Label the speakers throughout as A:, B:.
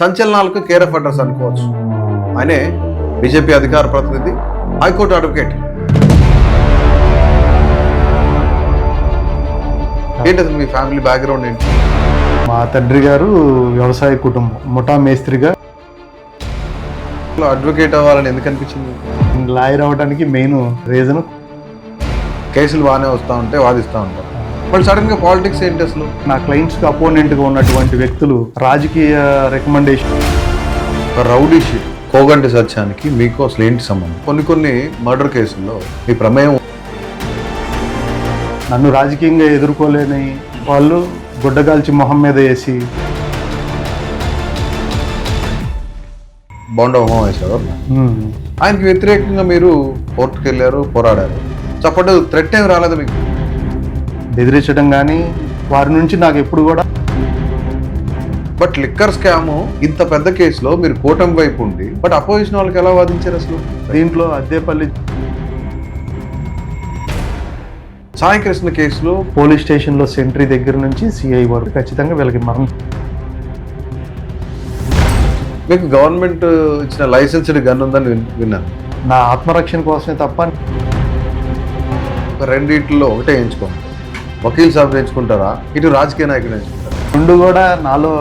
A: సంచలనాలకు care of address అనుకోవచ్చు. ఆయనే BJP అధికార ప్రతినిధి, హైకోర్టు అడ్వకేట్. ఏంటి అసలు మీ ఫ్యామిలీ బ్యాక్గ్రౌండ్ ఏంటి?
B: మా తండ్రి గారు వ్యవసాయ కుటుంబం, ముఠా మేస్త్రిగా.
A: అడ్వకేట్ అవ్వాలని ఎందుకు అనిపించింది?
B: లాయర్ అవ్వడానికి మెయిన్ రీజన్
A: కేసులు బాగానే వస్తూ ఉంటే వాదిస్తూ ఉంటారు, బట్ సడన్ గా పాలిటిక్స్ ఏంటి అసలు?
B: నా క్లయింట్స్కి అపోనెంట్గా ఉన్నటువంటి వ్యక్తులు రాజకీయ రికమెండేషన్.
A: రౌడీ షీట్ కోగంటి సత్యానికి మీకు అసలు ఏంటి సంబంధం? కొన్ని మర్డర్ కేసుల్లో మీ ప్రమేయం.
B: నన్ను రాజకీయంగా ఎదుర్కోలేని వాళ్ళు గుడ్డగాల్చి మొహం మీద వేసి
A: బౌండ్ హోమం వేశారు. ఆయనకి వ్యతిరేకంగా మీరు కోర్టుకు వెళ్ళారు, పోరాడారు. సపోర్ట్ థ్రెట్ ఏమి రాలేదు మీకు?
B: బెదిరించడం కానీ వారి నుంచి నాకు ఎప్పుడు కూడా.
A: బట్ లిక్కర్ స్కామ్ ఇంత పెద్ద కేసులో మీరు కూటమి వైపు ఉండి, బట్ అపోజిషన్ వాళ్ళకి ఎలా వాదించారు అసలు?
B: దీంట్లో అద్దేపల్లి
A: సాయి కృష్ణ కేసులో
B: పోలీస్ స్టేషన్లో సెంట్రీ దగ్గర నుంచి సిఐ వరకు ఖచ్చితంగా వీళ్ళకి మరణం.
A: మీకు గవర్నమెంట్ ఇచ్చిన లైసెన్స్డ్ గన్ ఉందని విన్నాను.
B: నా ఆత్మరక్షణ కోసమే తప్ప
A: రెండిట్లో ఒకటే ఎంచుకోండి. వకీల్ సాబ్ ఎంచుకుంటారా, ఇటు రాజకీయ నాయకుడు ఎంచుకుంటారా?
B: రెండు కూడా నాలో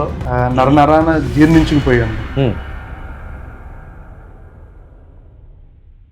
B: నరనరాన జీర్ణించుకుపోయాను.